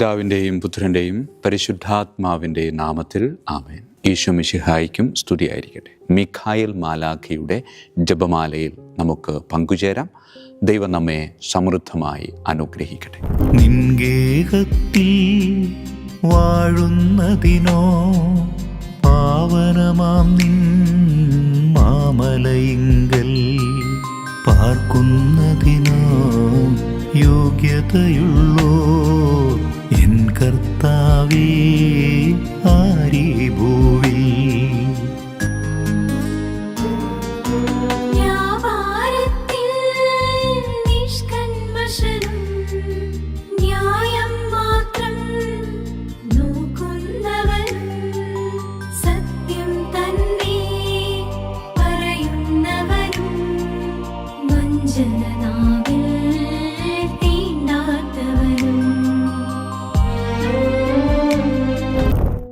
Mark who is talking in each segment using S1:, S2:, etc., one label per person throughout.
S1: പിതാവിൻ്റെയും പുത്രൻ്റെയും പരിശുദ്ധാത്മാവിൻ്റെയും നാമത്തിൽ ആമേൻ. ഈശോ മിശിഹായ്ക്കും സ്തുതിയായിരിക്കട്ടെ. മിഖായേൽ മാലാഖയുടെ ജപമാലയിൽ നമുക്ക് പങ്കുചേരാം. ദൈവം നമ്മെ സമൃദ്ധമായി അനുഗ്രഹിക്കട്ടെ.
S2: നിൻഗേഹത്തിൽ വാഴുന്നതിനോ പാവനമാം നിൻ മാമലയിങ്കൽ പാർക്കുന്നതിനോ യോഗ്യതയുള്ളോ എൻ കർത്താവേ ആരീ ഭൂവിൽ.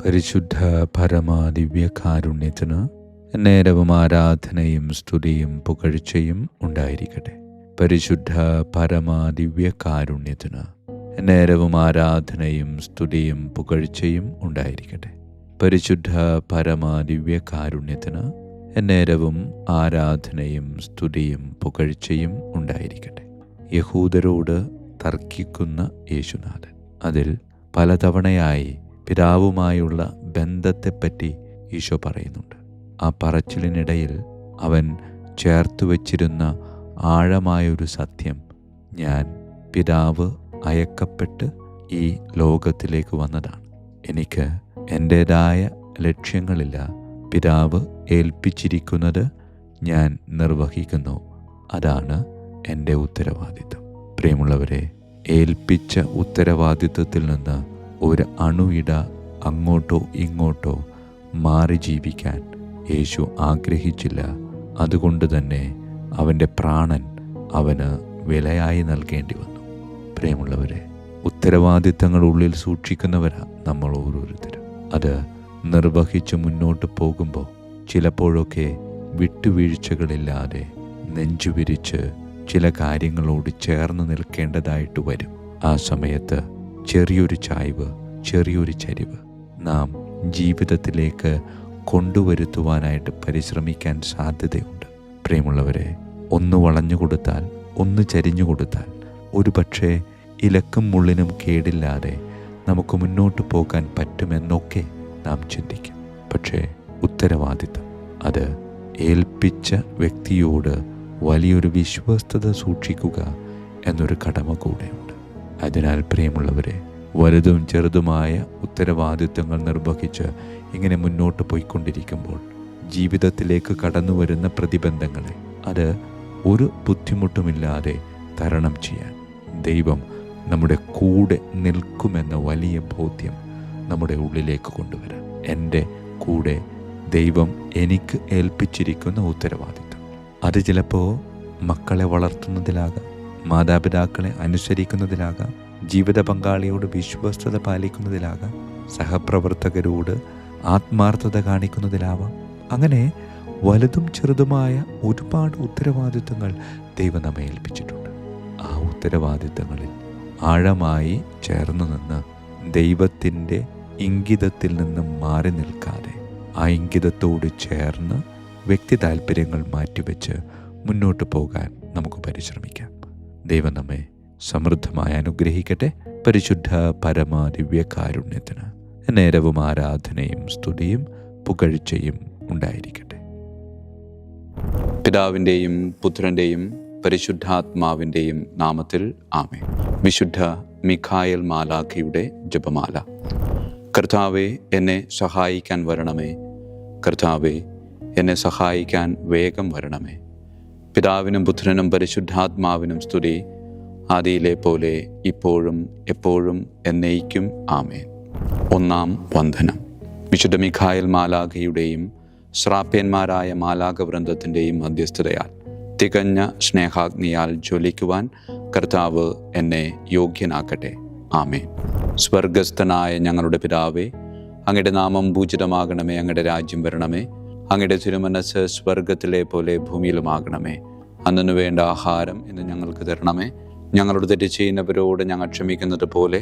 S3: പരിശുദ്ധ പരമാദിവ്യകാരുണ്യത്തിന് നേരവും ആരാധനയും സ്തുതിയും പുകഴ്ചയും ഉണ്ടായിരിക്കട്ടെ. പരിശുദ്ധ പരമാദിവ്യകാരുണ്യത്തിന് നേരവും ആരാധനയും സ്തുതിയും പുകഴ്ചയും ഉണ്ടായിരിക്കട്ടെ. പരിശുദ്ധ പരമാദിവ്യകാരുണ്യത്തിന് നേരവും ആരാധനയും സ്തുതിയും പുകഴ്ചയും ഉണ്ടായിരിക്കട്ടെ. യഹൂദരോട് തർക്കിക്കുന്ന യേശുനാഥൻ അതിൽ പലതവണയായി പിതാവുമായുള്ള ബന്ധത്തെപ്പറ്റി ഈശോ പറയുന്നുണ്ട്. ആ പറച്ചിലിനിടയിൽ അവൻ ചേർത്തു വച്ചിരുന്ന ആഴമായൊരു സത്യം, ഞാൻ പിതാവ് അയക്കപ്പെട്ട് ഈ ലോകത്തിലേക്ക് വന്നതാണ്. എനിക്ക് എൻ്റേതായ ലക്ഷ്യങ്ങളില്ല. പിതാവ് ഏൽപ്പിച്ചിരിക്കുന്നത് ഞാൻ നിർവഹിക്കുന്നു. അതാണ് എൻ്റെ ഉത്തരവാദിത്വം. പ്രിയമുള്ളവരെ, ഏൽപ്പിച്ച ഉത്തരവാദിത്വത്തിൽ നിന്ന് ഒരു അണുയിട അങ്ങോട്ടോ ഇങ്ങോട്ടോ മാറി ജീവിക്കാൻ യേശു ആഗ്രഹിച്ചില്ല. അതുകൊണ്ട് തന്നെ അവൻ്റെ പ്രാണൻ അവന് വിലയായി നൽകേണ്ടി വന്നു. പ്രിയമുള്ളവരെ, ഉത്തരവാദിത്തങ്ങൾ ഉള്ളിൽ സൂക്ഷിക്കുന്നവരാ നമ്മൾ ഓരോരുത്തരും. അത് നിർവഹിച്ച് മുന്നോട്ട് പോകുമ്പോൾ ചിലപ്പോഴൊക്കെ വിട്ടുവീഴ്ചകളില്ലാതെ നെഞ്ചുവിരിച്ച് ചില കാര്യങ്ങളോട് ചേർന്ന് നിൽക്കേണ്ടതായിട്ട് വരും. ആ സമയത്ത് ചെറിയൊരു ചായ്വ്, ചെറിയൊരു ചരിവ് നാം ജീവിതത്തിലേക്ക് കൊണ്ടുവരുത്തുവാനായിട്ട് പരിശ്രമിക്കാൻ സാധ്യതയുണ്ട്. പ്രിയമുള്ളവരെ, ഒന്ന് വളഞ്ഞു കൊടുത്താൽ, ഒന്ന് ചരിഞ്ഞു കൊടുത്താൽ ഒരു പക്ഷേ ഇലക്കും മുള്ളിനും കേടില്ലാതെ നമുക്ക് മുന്നോട്ട് പോകാൻ പറ്റുമെന്നൊക്കെ നാം ചിന്തിക്കും. പക്ഷേ ഉത്തരവാദിത്തം, അത് ഏൽപ്പിച്ച വ്യക്തിയോട് വലിയൊരു വിശ്വസ്തത സൂക്ഷിക്കുക എന്നൊരു കടമ കൂടെയുണ്ട്. അതിനാൽ പ്രിയമുള്ളവരെ, വലുതും ചെറുതുമായ ഉത്തരവാദിത്വങ്ങൾ നിർവഹിച്ച് ഇങ്ങനെ മുന്നോട്ട് പോയിക്കൊണ്ടിരിക്കുമ്പോൾ ജീവിതത്തിലേക്ക് കടന്നു വരുന്ന പ്രതിബന്ധങ്ങളെ അത് ഒരു ബുദ്ധിമുട്ടുമില്ലാതെ തരണം ചെയ്യാൻ ദൈവം നമ്മുടെ കൂടെ നിൽക്കുമെന്ന വലിയ ബോധ്യം നമ്മുടെ ഉള്ളിലേക്ക് കൊണ്ടുവരാം. എൻ്റെ കൂടെ ദൈവം എനിക്ക് ഏൽപ്പിച്ചിരിക്കുന്ന ഉത്തരവാദിത്വം, അത് ചിലപ്പോൾ മക്കളെ വളർത്തുന്നതിലാകാം, മാതാപിതാക്കളെ അനുസരിക്കുന്നതിലാകാം, ജീവിത പങ്കാളിയോട് വിശ്വസ്തത പാലിക്കുന്നതിലാകാം, സഹപ്രവർത്തകരോട് ആത്മാർത്ഥത കാണിക്കുന്നതിലാവാം. അങ്ങനെ വലുതും ചെറുതുമായ ഒരുപാട് ഉത്തരവാദിത്തങ്ങൾ ദൈവം നമ്മെ ഏൽപ്പിച്ചിട്ടുണ്ട്. ആ ഉത്തരവാദിത്തങ്ങളിൽ ആഴമായി ചേർന്ന് നിന്ന് ദൈവത്തിൻ്റെ ഇംഗിതത്തിൽ നിന്നും മാറി നിൽക്കാതെ ആ ഇംഗിതത്തോട് ചേർന്ന് വ്യക്തി താല്പര്യങ്ങൾ മാറ്റിവെച്ച് മുന്നോട്ട് പോകാൻ നമുക്ക് പരിശ്രമിക്കാം. ദൈവം നമ്മെ സമൃദ്ധമായി അനുഗ്രഹിക്കട്ടെ. പരിശുദ്ധ പരമാദിവ്യകാരുണ്യത്തിന് നേരവും ആരാധനയും സ്തുതിയും പുകഴ്ചയും ഉണ്ടായിരിക്കട്ടെ.
S1: പിതാവിൻ്റെയും പുത്രൻ്റെയും പരിശുദ്ധാത്മാവിൻ്റെയും നാമത്തിൽ ആമേൻ. വിശുദ്ധ മിഖായേൽ മാലാഖയുടെ ജപമാല. കർത്താവേ, എന്നെ സഹായിക്കാൻ വരണമേ. കർത്താവേ, എന്നെ സഹായിക്കാൻ വേഗം വരണമേ. പിതാവിനും പുത്രനും പരിശുദ്ധാത്മാവിനും സ്തുതി, ആദിയിലെ പോലെ ഇപ്പോഴും എപ്പോഴും എന്നേക്കും ആമേൻ. ഒന്നാം വന്ദനം. വിശുദ്ധ മിഖായേൽ മാലാഖയുടെയും ശ്രാപ്യന്മാരായ മാലാഖവൃന്ദത്തിൻ്റെയും മധ്യസ്ഥതയാൽ തികഞ്ഞ സ്നേഹാഗ്നിയാൽ ജ്വലിക്കുവാൻ കർത്താവ് എന്നെ യോഗ്യനാക്കട്ടെ. ആമേൻ. സ്വർഗസ്ഥനായ ഞങ്ങളുടെ പിതാവേ, അങ്ങയുടെ നാമം പൂജിതമാകണമേ. അങ്ങയുടെ രാജ്യം വരണമേ. അങ്ങയുടെ തിരുമനസ്സ് സ്വർഗത്തിലെ പോലെ ഭൂമിയിലുമാകണമേ. അന്നു വേണ്ട ആഹാരം ഇന്ന് ഞങ്ങൾക്ക് തരണമേ. ഞങ്ങളോട് തെറ്റ് ചെയ്യുന്നവരോട് ഞങ്ങൾ ക്ഷമിക്കുന്നത് പോലെ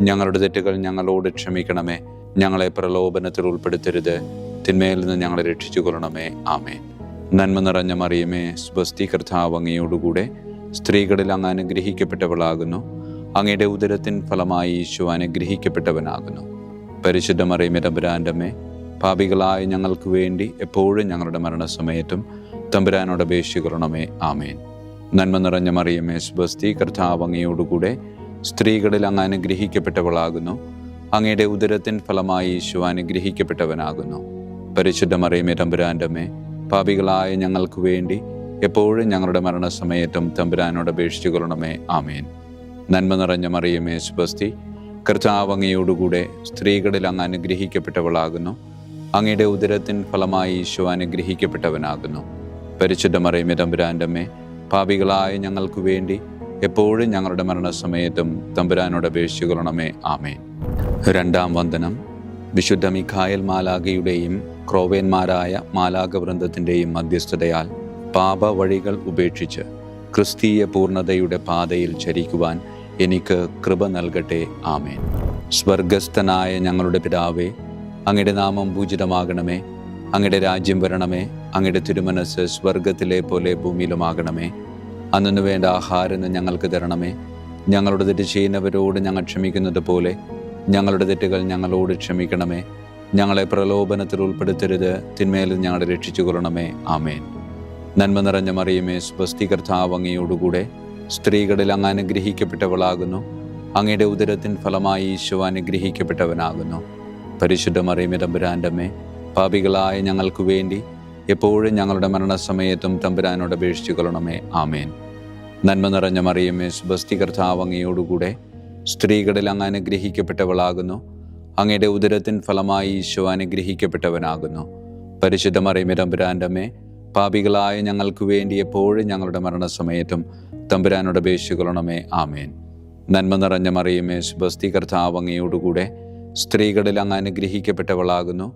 S1: ഞങ്ങളുടെ തെറ്റുകൾ ഞങ്ങളോട് ക്ഷമിക്കണമേ. ഞങ്ങളെ പ്രലോഭനത്തിൽ ഉൾപ്പെടുത്തരുത്, തിന്മയിൽ നിന്ന് ഞങ്ങളെ രക്ഷിച്ചുകൊള്ളണമേ. ആമേൻ. നന്മ നിറഞ്ഞ മറിയമേ, സ്വസ്തി, കർത്താവ് അങ്ങയോടുകൂടെ സ്ത്രീകളിൽ അങ്ങ് അനുഗ്രഹിക്കപ്പെട്ടവളാകുന്നു. അങ്ങയുടെ ഉദരത്തിൻ ഫലമായി ഈശോ അനുഗ്രഹിക്കപ്പെട്ടവനാകുന്നു. പരിശുദ്ധ മറിയമേ, തമ്പുരാൻ്റെ അമ്മേ, പാപികളായ ഞങ്ങൾക്ക് വേണ്ടി എപ്പോഴും ഞങ്ങളുടെ മരണസമയത്തും തമ്പുരാനോട് അപേക്ഷിക്കണമേ. ആമേൻ. നന്മ നിറഞ്ഞ മറിയമേ, സ്വസ്തി, കർത്താവ് അങ്ങയോടുകൂടെ സ്ത്രീകളിൽ അങ്ങ് അനുഗ്രഹിക്കപ്പെട്ടവളാകുന്നു. അങ്ങയുടെ ഉദരത്തിൻ ഫലമായി ഈശോ അനുഗ്രഹിക്കപ്പെട്ടവനാകുന്നു. പരിശുദ്ധ മറിയമേ, തമ്പുരാൻ്റെ അമ്മേ, പാപികളായ ഞങ്ങൾക്ക് വേണ്ടി എപ്പോഴും ഞങ്ങളുടെ മരണസമയത്തും തമ്പുരാനോട് അപേക്ഷിച്ചുകൊള്ളണമേ. ആമേൻ. നന്മ നിറഞ്ഞ മറിയമേ, സ്വസ്തി, കർത്താവ് അങ്ങയോടുകൂടെ സ്ത്രീകളിൽ അങ്ങ് അനുഗ്രഹിക്കപ്പെട്ടവളാകുന്നു. അങ്ങയുടെ ഉദരത്തിൻ ഫലമായി ഈശോ അനുഗ്രഹിക്കപ്പെട്ടവനാകുന്നു. പരിശുദ്ധ മറിയമേ, തമ്പുരാൻ്റെ അമ്മേ, പാപികളായ ഞങ്ങൾക്ക് വേണ്ടി എപ്പോഴും ഞങ്ങളുടെ മരണസമയത്തും തമ്പുരാനോട് അപേക്ഷിച്ചുകൊള്ളണമേ. ആമേൻ. രണ്ടാം വന്ദനം. വിശുദ്ധ മിഖായേൽ മാലാഖയുടെയും ക്രോവേന്മാരായ മാലാഖവൃന്ദത്തിൻ്റെയും മധ്യസ്ഥതയാൽ പാപ വഴികൾ ഉപേക്ഷിച്ച് ക്രിസ്തീയ പൂർണ്ണതയുടെ പാതയിൽ ചരിക്കുവാൻ എനിക്ക് കൃപ നൽകട്ടെ. ആമേൻ. സ്വർഗസ്ഥനായ ഞങ്ങളുടെ പിതാവേ, അങ്ങയുടെ നാമം പൂജിതമാകണമേ. അങ്ങയുടെ രാജ്യം വരണമേ. അങ്ങയുടെ തിരുമനസ്സ് സ്വർഗത്തിലെ പോലെ ഭൂമിയിലുമാകണമേ. അന്നു വേണ്ട ആഹാരം ഞങ്ങൾക്ക് തരണമേ. ഞങ്ങളുടെ തെറ്റ് ചെയ്യുന്നവരോട് ഞങ്ങൾ ക്ഷമിക്കുന്നത് പോലെ ഞങ്ങളുടെ തെറ്റുകൾ ഞങ്ങളോട് ക്ഷമിക്കണമേ. ഞങ്ങളെ പ്രലോഭനത്തിൽ ഉൾപ്പെടുത്തരുത്, തിന്മയിൽ ഞങ്ങളെ രക്ഷിച്ചുകൊള്ളണമേ. ആമേൻ. നന്മ നിറഞ്ഞ മറിയമേ, സ്വസ്തി, കർത്താവ് അങ്ങയോടുകൂടെ സ്ത്രീകളിൽ അങ്ങ് അനുഗ്രഹിക്കപ്പെട്ടവളാകുന്നു. അങ്ങയുടെ ഉദരത്തിൻ ഫലമായി ഈശോ അനുഗ്രഹിക്കപ്പെട്ടവനാകുന്നു. പരിശുദ്ധ മറിയമേ, തമ്പുരാൻ്റെ അമ്മേ, പാപികളായ ഞങ്ങൾക്ക് വേണ്ടി എപ്പോഴും ഞങ്ങളുടെ മരണസമയത്തും തമ്പുരാനോട് അപേക്ഷിച്ചുകൊള്ളണമേ. ആമേൻ. നന്മ നിറഞ്ഞ മറിയമേ, സ്വസ്തി, കർത്താവ് അങ്ങയോടുകൂടെ സ്ത്രീകളിൽ അങ്ങ് അനുഗ്രഹിക്കപ്പെട്ടവളാകുന്നു. അങ്ങയുടെ ഉദരത്തിൻ ഫലമായി ഈശോ അനുഗ്രഹിക്കപ്പെട്ടവനാകുന്നു. പരിശുദ്ധ മറിയമേ, തമ്പുരാൻ്റെ അമ്മേ, പാപികളായ ഞങ്ങൾക്ക് വേണ്ടി എപ്പോഴും ഞങ്ങളുടെ മരണസമയത്തും തമ്പുരാനോട് അപേക്ഷിച്ചുകൊള്ളണമേ. ആമേൻ. നന്മ നിറഞ്ഞ മറിയമേ, സ്വസ്തി, കർത്താവ് അങ്ങയോടുകൂടെ സ്ത്രീകളിൽ അങ്ങ് അനുഗ്രഹിക്കപ്പെട്ടവളാകുന്നു.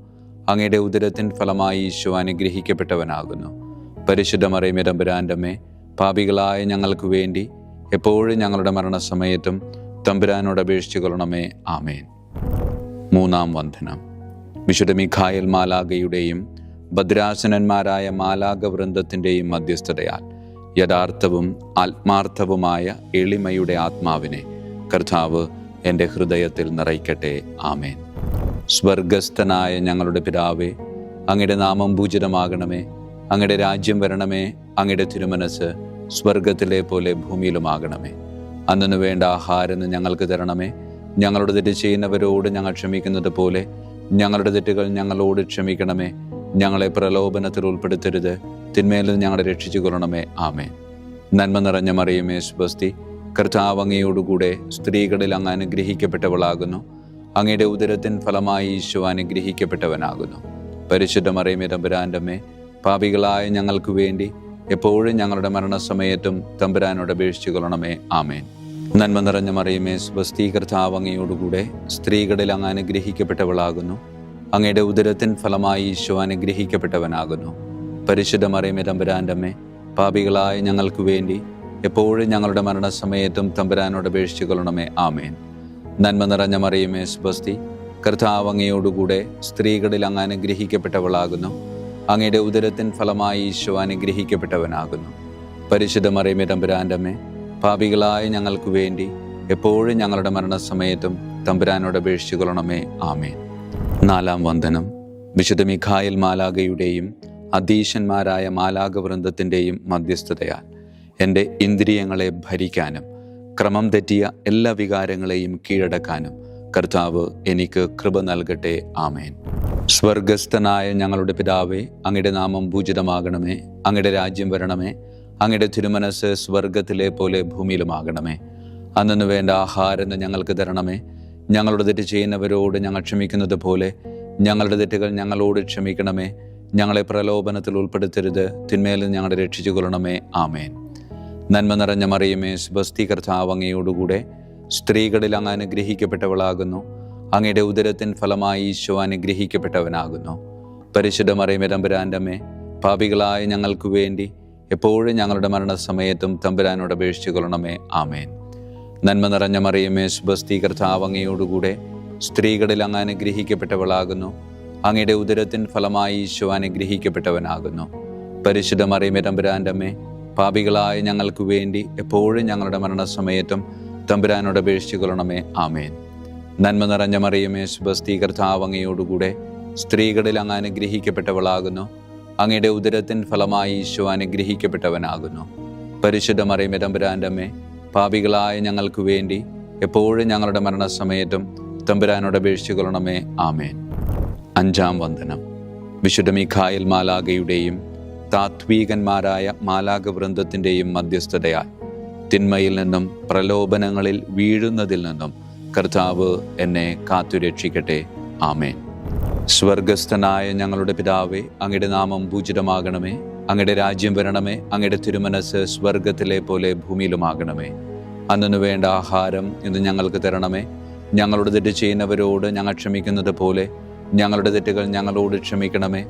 S1: അങ്ങയുടെ ഉദരത്തിൻ ഫലമായി ഈശോ അനുഗ്രഹിക്കപ്പെട്ടവനാകുന്നു. പരിശുദ്ധ മറിയമേ, തമ്പുരാൻ്റെ അമ്മേ, പാപികളായ ഞങ്ങൾക്ക് വേണ്ടി എപ്പോഴും ഞങ്ങളുടെ മരണസമയത്തും തമ്പുരാനോട് അപേക്ഷിച്ചുകൊള്ളണമേ. ആമേൻ. മൂന്നാം വന്ദനം. വിശുദ്ധ മിഖായേൽ മാലാഖയുടെയും ഭദ്രാസനന്മാരായ മാലാഖവൃന്ദത്തിൻ്റെയും മധ്യസ്ഥതയാൽ യഥാർത്ഥവും ആത്മാർത്ഥവുമായ എളിമയുടെ ആത്മാവിനെ കർത്താവ് എൻ്റെ ഹൃദയത്തിൽ നിറയ്ക്കട്ടെ. ആമേൻ. സ്വർഗസ്ഥനായ ഞങ്ങളുടെ പിതാവേ, അങ്ങയുടെ നാമം പൂജിതമാകണമേ. അങ്ങയുടെ രാജ്യം വരണമേ. അങ്ങയുടെ തിരുമനസ്സ് സ്വർഗത്തിലെ പോലെ ഭൂമിയിലുമാകണമേ. അന്നു വേണ്ട ആഹാരം ഞങ്ങൾക്ക് തരണമേ. ഞങ്ങളുടെ തെറ്റ് ചെയ്യുന്നവരോട് ഞങ്ങൾ ക്ഷമിക്കുന്നത് പോലെ ഞങ്ങളുടെ തെറ്റുകൾ ഞങ്ങളോട് ക്ഷമിക്കണമേ. ഞങ്ങളെ പ്രലോഭനത്തിൽ ഉൾപ്പെടുത്തരുത്, തിന്മയിൽ നിന്ന് ഞങ്ങളെ രക്ഷിച്ചുകൊള്ളണമേ. ആമേൻ. നന്മ നിറഞ്ഞ മറിയമേ, സ്വസ്തി, കർത്താവ് അങ്ങയോടുകൂടെ സ്ത്രീകളിൽ അങ്ങ് അനുഗ്രഹിക്കപ്പെട്ടവളാകുന്നു. അങ്ങയുടെ ഉദരത്തിൻ ഫലമായി ഈശോ അനുഗ്രഹിക്കപ്പെട്ടവനാകുന്നു. പരിശുദ്ധ മറിയമേ, തമ്പുരാൻ്റെ അമ്മേ, പാപികളായ ഞങ്ങൾക്ക് വേണ്ടി എപ്പോഴും ഞങ്ങളുടെ മരണസമയത്തും തമ്പുരാനോട് അപേക്ഷിച്ചുകൊള്ളണമേ. ആമേൻ. നന്മ നിറഞ്ഞ മറിയമേ, സ്വസ്തി, കർത്താവ് അങ്ങയോടുകൂടെ സ്ത്രീകളിൽ അങ്ങ് അനുഗ്രഹിക്കപ്പെട്ടവളാകുന്നു. അങ്ങയുടെ ഉദരത്തിൻ ഫലമായി ഈശോ അനുഗ്രഹിക്കപ്പെട്ടവനാകുന്നു. പരിശുദ്ധ മറിയമേ, തമ്പുരാൻ്റെ അമ്മേ, പാപികളായ ഞങ്ങൾക്ക് വേണ്ടി എപ്പോഴും ഞങ്ങളുടെ മരണസമയത്തും തമ്പുരാനോട് അപേക്ഷിച്ചുകൊള്ളണമേ. ആമേൻ. നന്മ നിറഞ്ഞ മറിയമേ, സ്വസ്തി, കർത്താവ് അങ്ങയോടുകൂടെ സ്ത്രീകളിൽ അങ്ങ് അനുഗ്രഹിക്കപ്പെട്ടവളാകുന്നു. അങ്ങയുടെ ഉദരത്തിൻ ഫലമായി ഈശോ അനുഗ്രഹിക്കപ്പെട്ടവനാകുന്നു. പരിശുദ്ധ മറിയമേ, തമ്പുരാൻ്റെ അമ്മേ, പാപികളായ ഞങ്ങൾക്ക് വേണ്ടി എപ്പോഴും ഞങ്ങളുടെ മരണസമയത്തും തമ്പുരാനോട് അപേക്ഷിച്ചുകൊള്ളണമേ. ആമേൻ. നാലാം വന്ദനം. വിശുദ്ധ മിഖായേൽ മാലാഖയുടെയും അധീശന്മാരായ മാലാഖവൃന്ദത്തിൻ്റെയും മധ്യസ്ഥതയാൽ എൻ്റെ ഇന്ദ്രിയങ്ങളെ ഭരിക്കാനും ക്രമം തെറ്റിയ എല്ലാ വികാരങ്ങളെയും കീഴടക്കാനും കർത്താവ് എനിക്ക് കൃപ നൽകട്ടെ. ആമേൻ. സ്വർഗസ്ഥനായ ഞങ്ങളുടെ പിതാവേ, അങ്ങയുടെ നാമം പൂജിതമാകണമേ. അങ്ങയുടെ രാജ്യം വരണമേ. അങ്ങയുടെ തിരുമനസ്സ് സ്വർഗത്തിലെ പോലെ ഭൂമിയിലുമാകണമേ. അന്നു വേണ്ട ആഹാരം ഞങ്ങൾക്ക് തരണമേ. ഞങ്ങളുടെ തെറ്റ് ചെയ്യുന്നവരോട് ഞങ്ങൾ ക്ഷമിക്കുന്നത് പോലെ ഞങ്ങളുടെ തെറ്റുകൾ ഞങ്ങളോട് ക്ഷമിക്കണമേ. ഞങ്ങളെ പ്രലോഭനത്തിൽ ഉൾപ്പെടുത്തരുത്, തിന്മയിൽ ഞങ്ങളെ രക്ഷിച്ചുകൊള്ളണമേ. ആമേൻ. നന്മ നിറഞ്ഞ മറിയമേ, സ്വസ്തി, കർത്താവ് അങ്ങയോടുകൂടെ സ്ത്രീകളിൽ അങ്ങ് അനുഗ്രഹിക്കപ്പെട്ടവളാകുന്നു. അങ്ങയുടെ ഉദരത്തിൻ ഫലമായി ഈശോ അനുഗ്രഹിക്കപ്പെട്ടവനാകുന്നു. പരിശുദ്ധ മറിയമേ, തമ്പുരാൻ്റെ അമ്മേ, പാപികളായ ഞങ്ങൾക്ക് വേണ്ടി എപ്പോഴും ഞങ്ങളുടെ മരണസമയത്തും തമ്പുരാനോട് അപേക്ഷിച്ചുകൊള്ളണമേ. ആമേൻ. നന്മ നിറഞ്ഞ മറിയമേ സ്വസ്തി, കർത്താവ് അങ്ങയോടുകൂടെ സ്ത്രീകളിൽ അങ്ങ് അനുഗ്രഹിക്കപ്പെട്ടവളാകുന്നു. അങ്ങയുടെ ഉദരത്തിൻ ഫലമായി ഈശോ അനുഗ്രഹിക്കപ്പെട്ടവനാകുന്നു. പരിശുദ്ധ മറിയമേ തമ്പുരാൻ്റെ അമ്മേ, പാപികളായ ഞങ്ങൾക്ക് വേണ്ടി എപ്പോഴും ഞങ്ങളുടെ മരണസമയത്തും തമ്പുരാനോട് അപേക്ഷിച്ചു കൊള്ളണമേ. ആമേൻ. നന്മ നിറഞ്ഞ മറിയമേ സ്വസ്തി, കർത്താവ് അങ്ങയോടുകൂടെ സ്ത്രീകളിൽ അങ്ങ് അനുഗ്രഹിക്കപ്പെട്ടവളാകുന്നു. അങ്ങയുടെ ഉദരത്തിൻ ഫലമായി ഈശോ അനുഗ്രഹിക്കപ്പെട്ടവനാകുന്നു. പരിശുദ്ധ മറിയമേ തമ്പുരാൻ്റെ അമ്മേ, പാപികളായ ഞങ്ങൾക്ക് വേണ്ടി എപ്പോഴും ഞങ്ങളുടെ മരണസമയത്തും തമ്പുരാനോട് അപേക്ഷിച്ചു കൊള്ളണമേ. ആമേൻ. അഞ്ചാം വന്ദനം. വിശുദ്ധ മിഖായേൽ മാലാഖയുടെയും താത്വീകന്മാരായ മാലാഖ വൃന്ദത്തിൻ്റെയും മധ്യസ്ഥതയാൽ തിന്മയിൽ നിന്നും പ്രലോഭനങ്ങളിൽ വീഴുന്നതിൽ നിന്നും കർത്താവ് എന്നെ കാത്തുരക്ഷിക്കട്ടെ. ആമേൻ. സ്വർഗസ്ഥനായ ഞങ്ങളുടെ പിതാവേ, അങ്ങയുടെ നാമം പൂജിതമാകണമേ. അങ്ങയുടെ രാജ്യം വരണമേ. അങ്ങയുടെ തിരുമനസ് സ്വർഗത്തിലെ പോലെ ഭൂമിയിലുമാകണമേ. അന്നു വേണ്ട ആഹാരം ഇന്ന് ഞങ്ങൾക്ക് തരണമേ. ഞങ്ങളുടെ തെറ്റ് ചെയ്യുന്നവരോട് ഞങ്ങൾ ക്ഷമിക്കുന്നത് പോലെ ഞങ്ങളുടെ തെറ്റുകൾ ഞങ്ങളോട് ക്ഷമിക്കണമേ.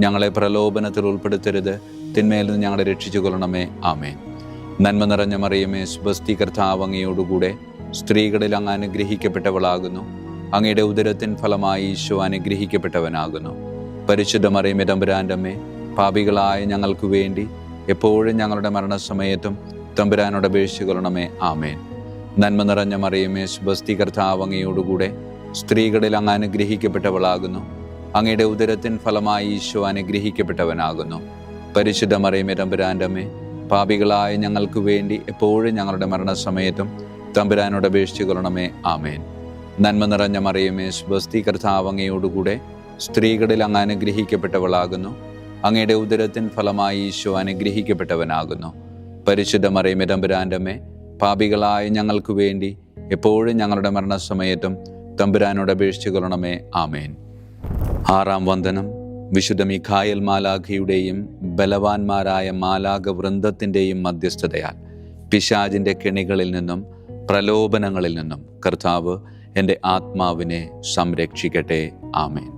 S1: ഞങ്ങളെ പ്രലോഭനത്തിൽ ഉൾപ്പെടുത്തരുത്, തിന്മയിൽ നിന്ന് ഞങ്ങളെ രക്ഷിച്ചു കൊള്ളണമേ. ആമേൻ. നന്മ നിറഞ്ഞ മറിയമേ സ്വസ്തി, കർത്താവ് അങ്ങയോടുകൂടെ സ്ത്രീകളിൽ അങ്ങ് അനുഗ്രഹിക്കപ്പെട്ടവളാകുന്നു. അങ്ങയുടെ ഉദരത്തിൻ ഫലമായി ഈശോ അനുഗ്രഹിക്കപ്പെട്ടവനാകുന്നു. പരിശുദ്ധ മറിയമേ തമ്പുരാൻ്റെ അമ്മേ, പാപികളായ ഞങ്ങൾക്ക് വേണ്ടി എപ്പോഴും ഞങ്ങളുടെ മരണസമയത്തും തമ്പുരാനോട് അപേക്ഷിച്ചു കൊള്ളണമേ. ആമേൻ. നന്മ നിറഞ്ഞ മറിയമേ സ്വസ്തി, കർത്താവ് അങ്ങയോടുകൂടെ സ്ത്രീകളിൽ അങ്ങ് അനുഗ്രഹിക്കപ്പെട്ടവളാകുന്നു. അങ്ങയുടെ ഉദരത്തിൻ ഫലമായി ഈശോ അനുഗ്രഹിക്കപ്പെട്ടവനാകുന്നു. പരിശുദ്ധ മറിയമേ തമ്പുരാൻ്റെ അമ്മേ, പാപികളായ ഞങ്ങൾക്ക് വേണ്ടി എപ്പോഴും ഞങ്ങളുടെ മരണസമയത്തും തമ്പുരാനോട് അപേക്ഷിച്ചു കൊള്ളണമേ. ആമേൻ. നന്മ നിറഞ്ഞ മറിയമേ സ്വസ്തി, കർത്താവ് അങ്ങയോടുകൂടെ സ്ത്രീകളിൽ അങ്ങ് അനുഗ്രഹിക്കപ്പെട്ടവളാകുന്നു. അങ്ങയുടെ ഉദരത്തിൻ ഫലമായി ഈശോ അനുഗ്രഹിക്കപ്പെട്ടവനാകുന്നു. പരിശുദ്ധ മറിയമേ തമ്പുരാൻ്റെ അമ്മേ, പാപികളായ ഞങ്ങൾക്ക് വേണ്ടി എപ്പോഴും ഞങ്ങളുടെ മരണസമയത്തും തമ്പുരാനോട് അപേക്ഷിച്ചു കൊള്ളണമേ. ആമേൻ. ആറാം വന്ദനം. വിശുദ്ധ മിഖായേൽ മാലാഖയുടെയും ബലവാന്മാരായ മാലാഖ വൃന്ദത്തിൻ്റെയും മധ്യസ്ഥതയാൽ പിശാചിൻ്റെ കെണികളിൽ നിന്നും പ്രലോഭനങ്ങളിൽ നിന്നും കർത്താവ് എൻ്റെ ആത്മാവിനെ സംരക്ഷിക്കട്ടെ. ആമേൻ.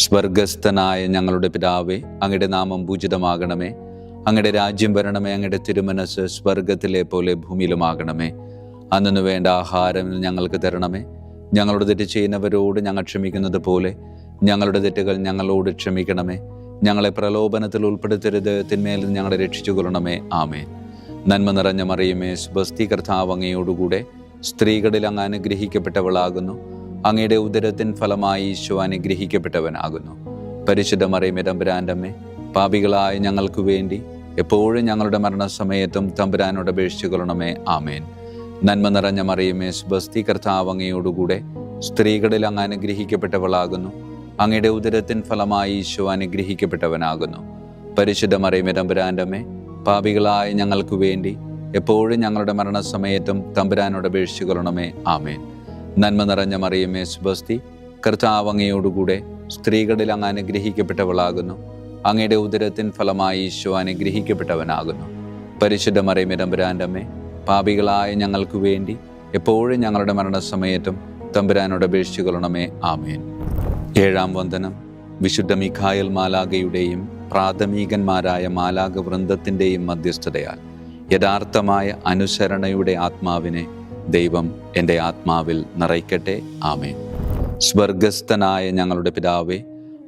S1: സ്വർഗസ്ഥനായ ഞങ്ങളുടെ പിതാവേ, അങ്ങയുടെ നാമം പൂജിതമാകണമേ. അങ്ങയുടെ രാജ്യം വരണമേ. അങ്ങയുടെ തിരുമനസ് സ്വർഗത്തിലെ പോലെ ഭൂമിയിലുമാകണമേ. അന്നു വേണ്ട ആഹാരം ഞങ്ങൾക്ക് തരണമേ. ഞങ്ങളുടെ തെറ്റ് ചെയ്യുന്നവരോട് ഞങ്ങൾ ക്ഷമിക്കുന്നത് പോലെ ഞങ്ങളുടെ തെറ്റുകൾ ഞങ്ങളോട് ക്ഷമിക്കണമേ. ഞങ്ങളെ പ്രലോഭനത്തിൽ ഉൾപ്പെടുത്തരുത്, തിന്മയിൽ നിന്ന് ഞങ്ങളെ രക്ഷിച്ചു കൊള്ളണമേ. ആമേൻ. നന്മ നിറഞ്ഞ മറിയമേ സ്വസ്തി, കർത്താവ് അങ്ങയോടുകൂടെ സ്ത്രീകളിൽ അങ്ങ് അനുഗ്രഹിക്കപ്പെട്ടവളാകുന്നു. അങ്ങയുടെ ഉദരത്തിൻ ഫലമായി ഈശോ അനുഗ്രഹിക്കപ്പെട്ടവനാകുന്നു. പരിശുദ്ധ മറിയമേ തമ്പുരാൻ്റെ അമ്മേ, പാപികളായ ഞങ്ങൾക്ക് വേണ്ടി എപ്പോഴും ഞങ്ങളുടെ മരണസമയത്തും തമ്പുരാനോട് അപേക്ഷിച്ചു കൊള്ളണമേ. ആമേൻ. നന്മ നിറഞ്ഞ മറിയമേ സ്വസ്തി, കർത്താവ് അങ്ങയോടുകൂടെ സ്ത്രീകളിൽ അങ്ങ് അനുഗ്രഹിക്കപ്പെട്ടവളാകുന്നു. അങ്ങയുടെ ഉദരത്തിൻ ഫലമായി ഈശോ അനുഗ്രഹിക്കപ്പെട്ടവനാകുന്നു. പരിശുദ്ധ മറിയമേ തമ്പുരാൻ്റെ അമ്മേ, പാപികളായ ഞങ്ങൾക്ക് വേണ്ടി എപ്പോഴും ഞങ്ങളുടെ മരണസമയത്തും തമ്പുരാനോട് അപേക്ഷിച്ചു കൊള്ളണമേ. ആമേൻ. നന്മ നിറഞ്ഞ മറിയമേ സ്വസ്തി, കർത്താവ് അങ്ങയോടുകൂടെ സ്ത്രീകളിൽ അങ്ങ് അനുഗ്രഹിക്കപ്പെട്ടവളാകുന്നു. അങ്ങയുടെ ഉദരത്തിൻ ഫലമായി ഈശോ അനുഗ്രഹിക്കപ്പെട്ടവനാകുന്നു. പരിശുദ്ധ മറിയമേ തമ്പുരാൻ്റെ അമ്മേ, പാപികളായ ഞങ്ങൾക്ക് വേണ്ടി എപ്പോഴും ഞങ്ങളുടെ മരണസമയത്തും തമ്പുരാനോട് അപേക്ഷിച്ചു കൊള്ളണമേ. ആമേൻ. ഏഴാം വന്ദനം. വിശുദ്ധ മിഖായേൽ മാലാഖയുടെയും പ്രാഥമികന്മാരായ മാലാഖ വൃന്ദത്തിൻ്റെയും മധ്യസ്ഥതയാൽ യഥാർത്ഥമായ അനുസരണയുടെ ആത്മാവിനെ ദൈവം എൻ്റെ ആത്മാവിൽ നിറയ്ക്കട്ടെ. ആമേൻ. സ്വർഗസ്ഥനായ ഞങ്ങളുടെ പിതാവേ,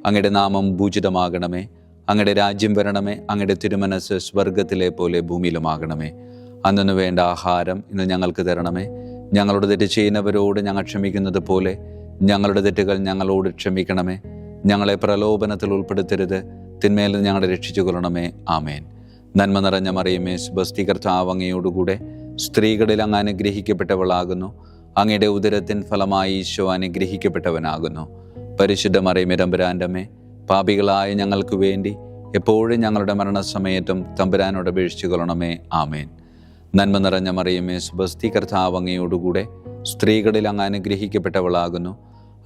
S1: അങ്ങയുടെ നാമം പൂജിതമാകണമേ. അങ്ങയുടെ രാജ്യം വരണമേ. അങ്ങയുടെ തിരുമനസ് സ്വർഗത്തിലെ പോലെ ഭൂമിയിലുമാകണമേ. അന്നു വേണ്ട ആഹാരം ഇന്ന് ഞങ്ങൾക്ക് തരണമേ. ഞങ്ങളുടെ തെറ്റ് ചെയ്യുന്നവരോട് ഞങ്ങൾ ക്ഷമിക്കുന്നത് പോലെ ഞങ്ങളുടെ തെറ്റുകൾ ഞങ്ങളോട് ക്ഷമിക്കണമേ. ഞങ്ങളെ പ്രലോഭനത്തിൽ ഉൾപ്പെടുത്തരുത്, തിന്മയിൽ നിന്ന് ഞങ്ങളെ രക്ഷിച്ചു കൊള്ളണമേ. ആമേൻ. നന്മ നിറഞ്ഞ മറിയമേ സ്വസ്തി, കർത്താവ് അങ്ങയോടുകൂടെ സ്ത്രീകളിൽ അങ്ങ് അനുഗ്രഹിക്കപ്പെട്ടവളാകുന്നു. അങ്ങയുടെ ഉദരത്തിൻ ഫലമായി ഈശോ അനുഗ്രഹിക്കപ്പെട്ടവനാകുന്നു. പരിശുദ്ധ മറിയമേ തമ്പുരാൻ്റെ അമ്മേ, പാപികളായ ഞങ്ങൾക്ക് വേണ്ടി എപ്പോഴും ഞങ്ങളുടെ മരണസമയത്തും തമ്പുരാനോട് അപേക്ഷിച്ചു കൊള്ളണമേ. ആമേൻ. നന്മ നിറഞ്ഞ മറിയമേ സ്വസ്തി, കർത്താവ് അങ്ങയോടുകൂടെ സ്ത്രീകളിൽ അങ്ങ് അനുഗ്രഹിക്കപ്പെട്ടവളാകുന്നു.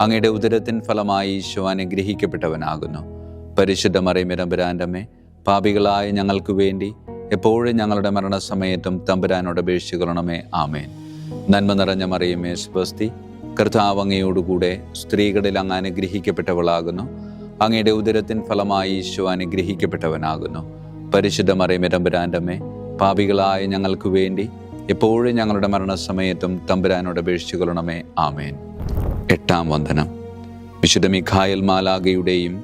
S1: അങ്ങയുടെ ഉദരത്തിൻ ഫലമായി ഈശോ അനുഗ്രഹിക്കപ്പെട്ടവനാകുന്നു. പരിശുദ്ധ മറിയമേ തമ്പുരാൻ്റെ അമ്മേ, പാപികളായ ഞങ്ങൾക്ക് വേണ്ടി എപ്പോഴും ഞങ്ങളുടെ മരണസമയത്തും തമ്പുരാനോട് അപേക്ഷിച്ചു കൊള്ളണമേ. ആമേൻ. നന്മ നിറഞ്ഞ മറിയമേ സ്വസ്തി, കർത്താവ് അങ്ങയോടുകൂടെ സ്ത്രീകളിൽ അങ്ങ് അനുഗ്രഹിക്കപ്പെട്ടവളാകുന്നു. അങ്ങയുടെ ഉദരത്തിൻ ഫലമായി ഈശോ അനുഗ്രഹിക്കപ്പെട്ടവനാകുന്നു. പരിശുദ്ധ മറിയമേ തമ്പുരാൻ്റെ അമ്മേ, പാപികളായ ഞങ്ങൾക്ക് വേണ്ടി എപ്പോഴും ഞങ്ങളുടെ മരണസമയത്തും തമ്പുരാനോട് അപേക്ഷിച്ചു കൊള്ളണമേ. ആമേൻ. 8-ാം വന്ദനം. വിശുദ്ധ മിഖായേൽ മാലാഖയുടെയും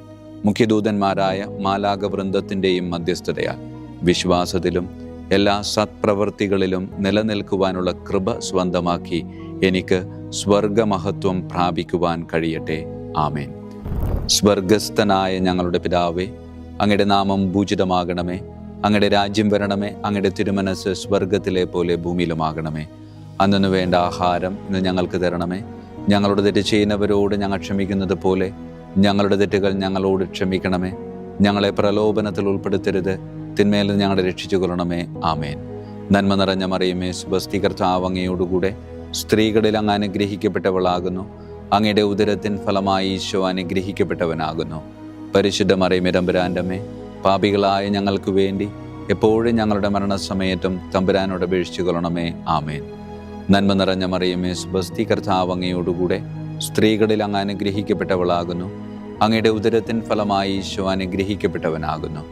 S1: മുഖ്യദൂതന്മാരായ മാലാഖ വൃന്ദത്തിൻ്റെയും മധ്യസ്ഥതയാൽ വിശ്വാസത്തിലും എല്ലാ സത്പ്രവൃത്തികളിലും നിലനിൽക്കുവാനുള്ള കൃപ സ്വന്തമാക്കി എനിക്ക് സ്വർഗമഹത്വം പ്രാപിക്കുവാൻ കഴിയട്ടെ. ആമേൻ. സ്വർഗസ്ഥനായ ഞങ്ങളുടെ പിതാവേ, അങ്ങയുടെ നാമം പൂജിതമാകണമേ. അങ്ങയുടെ രാജ്യം വരണമേ. അങ്ങയുടെ തിരുമനസ് സ്വർഗത്തിലെ പോലെ ഭൂമിയിലുമാകണമേ. അന്നു വേണ്ട ആഹാരം ഇന്ന് ഞങ്ങൾക്ക് തരണമേ. ഞങ്ങളുടെ തെറ്റ് ചെയ്യുന്നവരോട് ഞങ്ങൾ ക്ഷമിക്കുന്നത് പോലെ ഞങ്ങളുടെ തെറ്റുകൾ ഞങ്ങളോട് ക്ഷമിക്കണമേ. ഞങ്ങളെ പ്രലോഭനത്തിൽ ഉൾപ്പെടുത്തരുത്, തിന്മയിൽ ഞങ്ങളെ രക്ഷിച്ചു കൊള്ളണമേ. ആമേൻ. നന്മ നിറഞ്ഞ മറിയമേ, സ്വസ്തി, കർത്താവ് അങ്ങയോടുകൂടെ സ്ത്രീകളിൽ അങ്ങ് അനുഗ്രഹിക്കപ്പെട്ടവളാകുന്നു. അങ്ങയുടെ ഉദരത്തിൻ ഫലമായി ഈശോ അനുഗ്രഹിക്കപ്പെട്ടവനാകുന്നു. പരിശുദ്ധ മറിയമേ, തമ്പുരാന്റെ അമ്മേ, പാപികളായ ഞങ്ങൾക്ക് വേണ്ടി എപ്പോഴും ഞങ്ങളുടെ മരണസമയത്തും തമ്പുരാനോട് അപേക്ഷിച്ചു കൊള്ളണമേ. ആമേൻ. നന്മ നിറഞ്ഞ മറിയമേ, സ്വസ്തി, കർത്താവ് അങ്ങയോടുകൂടെ സ്ത്രീകളിൽ അങ്ങ് അനുഗ്രഹിക്കപ്പെട്ടവളാകുന്നു. അങ്ങയുടെ ഉദരത്തിൻ ഫലമായി ഈശോ അനുഗ്രഹിക്കപ്പെട്ടവനാകുന്നു.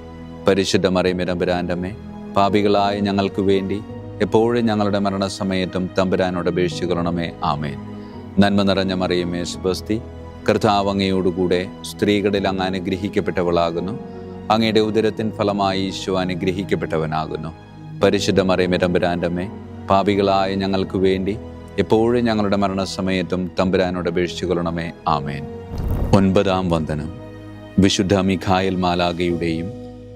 S1: പരിശുദ്ധ മറിയമേ, തമ്പുരാന്റെ അമ്മേ, പാപികളായ ഞങ്ങൾക്ക് വേണ്ടി എപ്പോഴും ഞങ്ങളുടെ മരണസമയത്തും തമ്പുരാനോട് അപേക്ഷിച്ചു കൊള്ളണമേ. ആമേൻ. നന്മ നിറഞ്ഞ മറിയമേ, സ്വസ്തി, കർത്താവ് അങ്ങയോടുകൂടെ സ്ത്രീകളിൽ അങ്ങ് അനുഗ്രഹിക്കപ്പെട്ടവളാകുന്നു. അങ്ങയുടെ ഉദരത്തിൻ ഫലമായി ഈശോ അനുഗ്രഹിക്കപ്പെട്ടവനാകുന്നു. പരിശുദ്ധ മറിയമേ, തമ്പുരാന്റെ അമ്മേ, പാപികളായ ഞങ്ങൾക്ക് വേണ്ടി എപ്പോഴും ഞങ്ങളുടെ മരണസമയത്തും തമ്പുരാനോട് അപേക്ഷിച്ചു കൊള്ളണമേ. ആമേൻ. 9-ാം വന്ദനം. വിശുദ്ധ മിഖായേൽ മാലാഖയുടെയും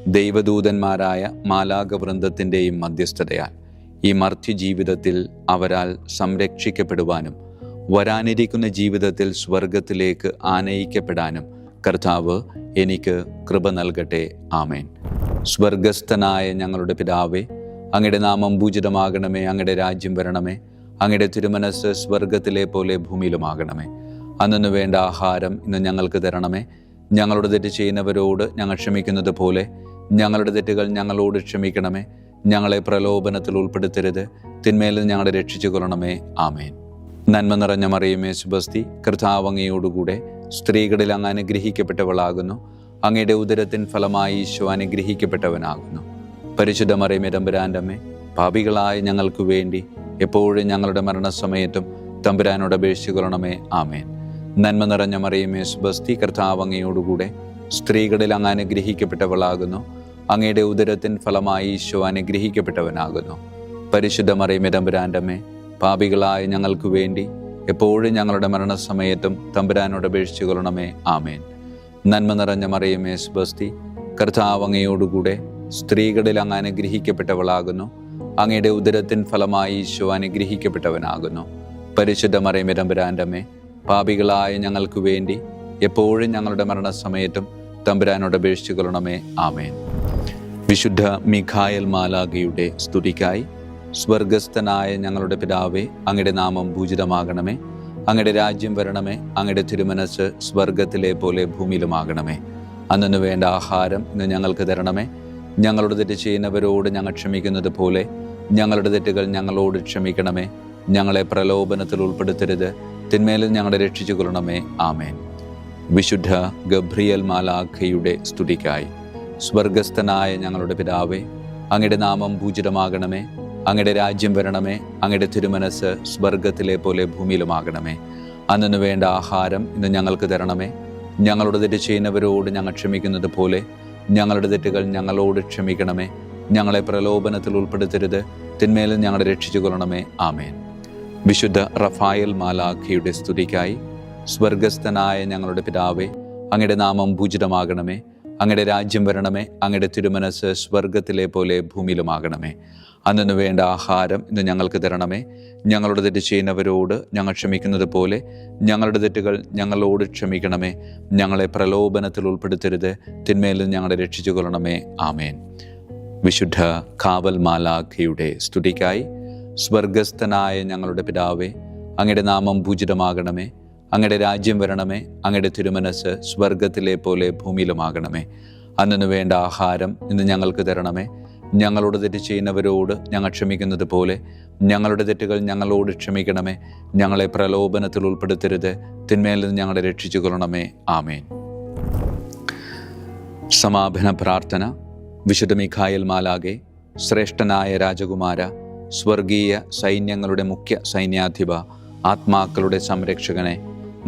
S1: ദൈവദൂതന്മാരായ മാലാഖ വൃന്ദത്തിൻ്റെയും മധ്യസ്ഥതയാൽ ഈ മർത്യ ജീവിതത്തിൽ അവരാൽ സംരക്ഷിക്കപ്പെടുവാനും വരാനിരിക്കുന്ന ജീവിതത്തിൽ സ്വർഗത്തിലേക്ക് ആനയിക്കപ്പെടാനും കർത്താവ് എനിക്ക് കൃപ നൽകട്ടെ. ആമേൻ. സ്വർഗസ്ഥനായ ഞങ്ങളുടെ പിതാവേ, അങ്ങയുടെ നാമം പൂജിതമാകണമേ. അങ്ങയുടെ രാജ്യം വരണമേ. അങ്ങയുടെ തിരുമനസ് സ്വർഗത്തിലെ പോലെ ഭൂമിയിലുമാകണമേ. അന്നു വേണ്ട ആഹാരം ഇന്ന് ഞങ്ങൾക്ക് തരണമേ. ഞങ്ങളുടെ തെറ്റ് ചെയ്യുന്നവരോട് ഞങ്ങൾ ക്ഷമിക്കുന്നത് പോലെ ഞങ്ങളുടെ തെറ്റുകൾ ഞങ്ങളോട് ക്ഷമിക്കണമേ. ഞങ്ങളെ പ്രലോഭനത്തിൽ ഉൾപ്പെടുത്തരുത്, തിന്മയിൽ ഞങ്ങളെ രക്ഷിച്ചു കൊള്ളണമേ. ആമേൻ. നന്മ നിറഞ്ഞ മറിയമേ, സ്വസ്തി, കർത്താവ് അങ്ങയോടുകൂടെ സ്ത്രീകളിൽ അങ്ങ് അനുഗ്രഹിക്കപ്പെട്ടവളാകുന്നു. അങ്ങയുടെ ഉദരത്തിൻ ഫലമായി ഈശോ അനുഗ്രഹിക്കപ്പെട്ടവനാകുന്നു. പരിശുദ്ധ മറിയമേ, തമ്പുരാന്റെ അമ്മേ, പാപികളായ ഞങ്ങൾക്ക് വേണ്ടി എപ്പോഴും ഞങ്ങളുടെ മരണസമയത്തും തമ്പുരാനോട് അപേക്ഷിച്ചു കൊള്ളണമേ. ആമേൻ. നന്മ നിറഞ്ഞ മറിയമേ, സ്വസ്തി, കർത്താവ് അങ്ങയോടുകൂടെ സ്ത്രീകളിൽ അങ്ങ് അനുഗ്രഹിക്കപ്പെട്ടവളാകുന്നു. അങ്ങയുടെ ഉദരത്തിൻ ഫലമായി ഈശോ അനുഗ്രഹിക്കപ്പെട്ടവനാകുന്നു. പരിശുദ്ധ മറിയമേ, തമ്പുരാന്റെ അമ്മേ, പാപികളായ ഞങ്ങൾക്ക് വേണ്ടി എപ്പോഴും ഞങ്ങളുടെ മരണസമയത്തും തമ്പുരാനോട് അപേക്ഷിച്ചു കൊള്ളണമേ. ആമേൻ. നന്മ നിറഞ്ഞ മറിയമേ, സ്വസ്തി, കർത്താവ് അങ്ങയോടുകൂടെ സ്ത്രീകളിൽ അങ്ങ് അനുഗ്രഹിക്കപ്പെട്ടവളാകുന്നു. അങ്ങയുടെ ഉദരത്തിൻ ഫലമായി ഈശോ അനുഗ്രഹിക്കപ്പെട്ടവനാകുന്നു. പരിശുദ്ധ മറിയമേ, തമ്പുരാന്റെ അമ്മേ, പാപികളായ ഞങ്ങൾക്ക് വേണ്ടി എപ്പോഴും ഞങ്ങളുടെ മരണസമയത്തും തമ്പുരാനോട് അപേക്ഷിച്ചു കൊള്ളണമേ. ആമേൻ. വിശുദ്ധ മിഖായേൽ മാലാഖയുടെ സ്തുതിക്കായി സ്വർഗസ്ഥനായ ഞങ്ങളുടെ പിതാവേ, അങ്ങയുടെ നാമം പൂജിതമാകണമേ. അങ്ങയുടെ രാജ്യം വരണമേ. അങ്ങയുടെ തിരുമനസ് സ്വർഗത്തിലെ പോലെ ഭൂമിയിലുമാകണമേ. അന്നു വേണ്ട ആഹാരം ഇന്ന് ഞങ്ങൾക്ക് തരണമേ. ഞങ്ങളുടെ തെറ്റ് ചെയ്യുന്നവരോട് ഞങ്ങൾ ക്ഷമിക്കുന്നത് പോലെ ഞങ്ങളുടെ തെറ്റുകൾ ഞങ്ങളോട് ക്ഷമിക്കണമേ. ഞങ്ങളെ പ്രലോഭനത്തിൽ ഉൾപ്പെടുത്തരുത്, തിന്മയിൽ ഞങ്ങളെ രക്ഷിച്ചു കൊള്ളണമേ. ആമേൻ. വിശുദ്ധ ഗബ്രിയേൽ മാലാഖയുടെ സ്തുതിക്കായി സ്വർഗസ്ഥനായ ഞങ്ങളുടെ പിതാവേ, അങ്ങയുടെ നാമം പൂജിതമാകണമേ. അങ്ങയുടെ രാജ്യം വരണമേ. അങ്ങയുടെ തിരുമനസ് സ്വർഗത്തിലെ പോലെ ഭൂമിയിലുമാകണമേ. അന്നു വേണ്ട ആഹാരം ഇന്ന് ഞങ്ങൾക്ക് തരണമേ. ഞങ്ങളുടെ തെറ്റ് ചെയ്യുന്നവരോട് ഞങ്ങൾ ക്ഷമിക്കുന്നത് പോലെ ഞങ്ങളുടെ തെറ്റുകൾ ഞങ്ങളോട് ക്ഷമിക്കണമേ. ഞങ്ങളെ പ്രലോഭനത്തിൽ ഉൾപ്പെടുത്തരുത്, തിന്മയിൽ ഞങ്ങളെ രക്ഷിച്ചു കൊള്ളണമേ. ആമേൻ. വിശുദ്ധ റഫായേൽ മാലാഖയുടെ സ്തുതിക്കായി സ്വർഗസ്ഥനായ ഞങ്ങളുടെ പിതാവേ, അങ്ങയുടെ നാമം പൂജിതമാകണമേ. അങ്ങയുടെ രാജ്യം വരണമേ. അങ്ങയുടെ തിരുമനസ് സ്വർഗത്തിലെ പോലെ ഭൂമിയിലുമാകണമേ. അന്നു വേണ്ട ആഹാരം ഇന്ന് ഞങ്ങൾക്ക് തരണമേ. ഞങ്ങളുടെ തെറ്റ് ചെയ്യുന്നവരോട് ഞങ്ങൾ ക്ഷമിക്കുന്നത് പോലെ ഞങ്ങളുടെ തെറ്റുകൾ ഞങ്ങളോട് ക്ഷമിക്കണമേ. ഞങ്ങളെ പ്രലോഭനത്തിൽ ഉൾപ്പെടുത്തരുത്, തിന്മയിൽ ഞങ്ങളെ രക്ഷിച്ചു കൊള്ളണമേ. ആമേൻ. വിശുദ്ധ കാവൽ മാലാഖയുടെ സ്തുതിക്കായി സ്വർഗസ്ഥനായ ഞങ്ങളുടെ പിതാവേ, അങ്ങയുടെ നാമം പൂജിതമാകണമേ. അങ്ങയുടെ രാജ്യം വരണമേ. അങ്ങയുടെ തിരുമനസ് സ്വർഗത്തിലെ പോലെ ഭൂമിയിലുമാകണമേ. അന്നു വേണ്ട ആഹാരം ഇന്ന് ഞങ്ങൾക്ക് തരണമേ. ഞങ്ങളോട് തെറ്റ് ചെയ്യുന്നവരോട് ഞങ്ങൾ ക്ഷമിക്കുന്നത് പോലെ ഞങ്ങളുടെ തെറ്റുകൾ ഞങ്ങളോട് ക്ഷമിക്കണമേ. ഞങ്ങളെ പ്രലോഭനത്തിൽ ഉൾപ്പെടുത്തരുത്, തിന്മയിൽ നിന്ന് ഞങ്ങളെ രക്ഷിച്ചു കൊള്ളണമേ. ആമേൻ. സമാപന പ്രാർത്ഥന. വിശുദ്ധ മിഖായേൽ മാലാഖേ, ശ്രേഷ്ഠനായ രാജകുമാര, സ്വർഗീയ സൈന്യങ്ങളുടെ മുഖ്യ സൈന്യാധിപ, ആത്മാക്കളുടെ സംരക്ഷകനെ,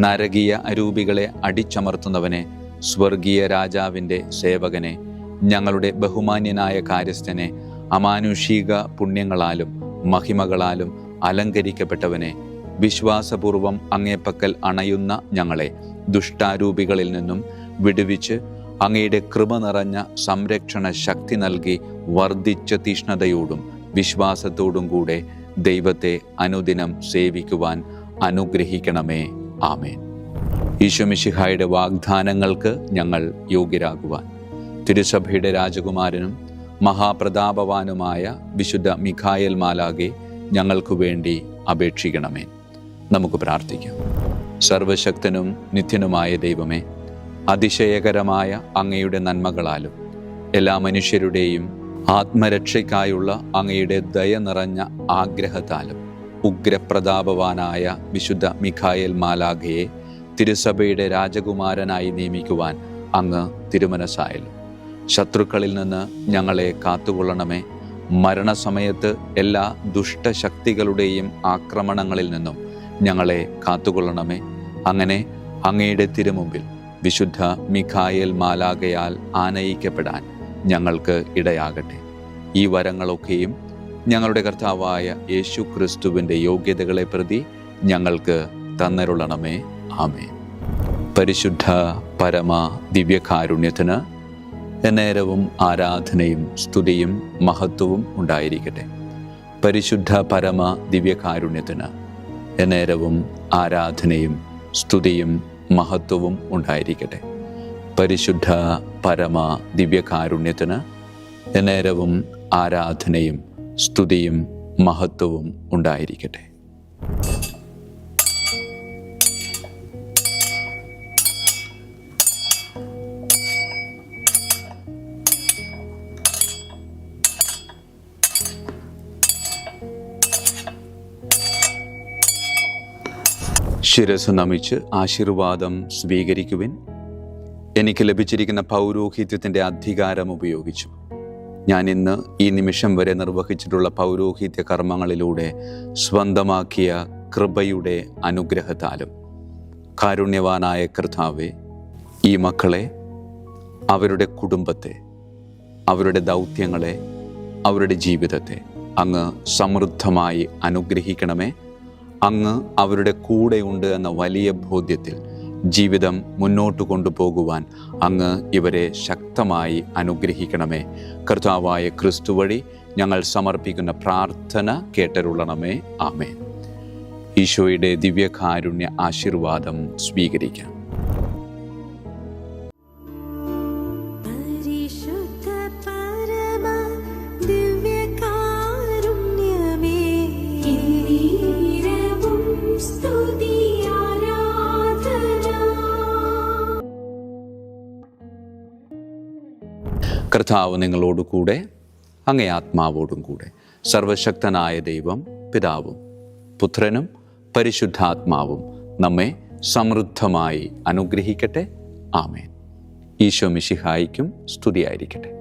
S1: നരകീയ അരൂപികളെ അടിച്ചമർത്തുന്നവനെ, സ്വർഗീയ രാജാവിൻ്റെ സേവകനെ, ഞങ്ങളുടെ ബഹുമാന്യനായ കാര്യസ്ഥനെ, അമാനുഷിക പുണ്യങ്ങളാലും മഹിമകളാലും അലങ്കരിക്കപ്പെട്ടവനെ, വിശ്വാസപൂർവം അങ്ങേപ്പക്കൽ അണയുന്ന ഞങ്ങളെ ദുഷ്ടാരൂപികളിൽ നിന്നും വിടുവിച്ച് അങ്ങയുടെ കൃപ നിറഞ്ഞ സംരക്ഷണ ശക്തി നൽകി വർദ്ധിച്ച തീഷ്ണതയോടും വിശ്വാസത്തോടും കൂടെ ദൈവത്തെ അനുദിനം സേവിക്കുവാൻ അനുഗ്രഹിക്കണമേ. ആമേൻ. ഈശോ മിശിഹായുടെ വാഗ്ദാനങ്ങൾക്ക് ഞങ്ങൾ യോഗ്യരാകുവാൻ തിരുസഭയുടെ രാജകുമാരനും മഹാപ്രതാപവാനുമായ വിശുദ്ധ മിഖായേൽ മാലാഖെ ഞങ്ങൾക്ക് വേണ്ടി അപേക്ഷിക്കണമേ. നമുക്ക് പ്രാർത്ഥിക്കാം. സർവശക്തനും നിത്യനുമായ ദൈവമേ, അതിശയകരമായ അങ്ങയുടെ നന്മകളാലും എല്ലാ മനുഷ്യരുടെയും ആത്മരക്ഷയ്ക്കായുള്ള അങ്ങയുടെ ദയ നിറഞ്ഞ ആഗ്രഹത്താലും ഉഗ്രപ്രതാപവാനായ വിശുദ്ധ മിഖായേൽ മാലാഖയെ തിരുസഭയുടെ രാജകുമാരനായി നിയമിക്കുവാൻ അങ്ങ് തിരുമനസ്സായല്ലോ. ശത്രുക്കളിൽ നിന്ന് ഞങ്ങളെ കാത്തുകൊള്ളണമേ. മരണസമയത്ത് എല്ലാ ദുഷ്ടശക്തികളുടെയും ആക്രമണങ്ങളിൽ നിന്നും ഞങ്ങളെ കാത്തുകൊള്ളണമേ. അങ്ങനെ അങ്ങയുടെ തിരുമുമ്പിൽ വിശുദ്ധ മിഖായേൽ മാലാഖയാൽ ആനയിക്കപ്പെടാൻ ഞങ്ങൾക്ക് ഇടയാകട്ടെ. ഈ വരങ്ങളൊക്കെയും ഞങ്ങളുടെ കർത്താവായ യേശു ക്രിസ്തുവിൻ്റെ യോഗ്യതകളെ പ്രതി ഞങ്ങൾക്ക് തന്നരുളണമേ. ആമേൻ. പരിശുദ്ധ പരമ ദിവ്യകാരുണ്യത്തിന് എന്നേരവും ആരാധനയും സ്തുതിയും മഹത്വവും ഉണ്ടായിരിക്കട്ടെ. പരിശുദ്ധ പരമ ദിവ്യകാരുണ്യത്തിന് എന്നേരവും ആരാധനയും സ്തുതിയും മഹത്വവും ഉണ്ടായിരിക്കട്ടെ. പരിശുദ്ധ പരമ ദിവ്യകാരുണ്യത്തിന് എന്നേരവും ആരാധനയും സ്തുതിയും മഹത്വവും ഉണ്ടായിരിക്കട്ടെ. ശിരസ് നമിച്ച് ആശീർവാദം സ്വീകരിക്കുവിൻ. എനിക്ക് ലഭിച്ചിരിക്കുന്ന പൗരോഹിത്യത്തിൻ്റെ അധികാരം ഉപയോഗിച്ചു ഞാൻ ഇന്ന് ഈ നിമിഷം വരെ നിർവഹിച്ചിട്ടുള്ള പൗരോഹിത്യ കർമ്മങ്ങളിലൂടെ സ്വന്തമാക്കിയ കൃപയുടെ അനുഗ്രഹത്താലും കാരുണ്യവാനായ കർത്താവേ, ഈ മക്കളെ, അവരുടെ കുടുംബത്തെ, അവരുടെ ദൗത്യങ്ങളെ, അവരുടെ ജീവിതത്തെ അങ്ങ് സമൃദ്ധമായി അനുഗ്രഹിക്കണമേ. അങ്ങ് അവരുടെ കൂടെയുണ്ട് എന്ന വലിയ ബോധ്യത്തിൽ ജീവിതം മുന്നോട്ട് കൊണ്ടുപോകുവാൻ അങ്ങ് ഇവരെ ശക്തമായി അനുഗ്രഹിക്കണമേ. കർത്താവായ ക്രിസ്തു വഴി ഞങ്ങൾ സമർപ്പിക്കുന്ന പ്രാർത്ഥന കേട്ടരുളണമേ. ആമേൻ. ഈശോയുടെ ദിവ്യകാരുണ്യ ആശീർവാദം സ്വീകരിക്കാം. കർത്താവ് നിങ്ങളോട് കൂടെ, അങ്ങേ ആത്മാവോടും കൂടെ. സർവശക്തനായ ദൈവം പിതാവും പുത്രനും പരിശുദ്ധാത്മാവും നമ്മെ സമൃദ്ധമായി അനുഗ്രഹിക്കട്ടെ. ആമേൻ. ഈശോ മിശിഹായിക്കും സ്തുതിയായിരിക്കട്ടെ.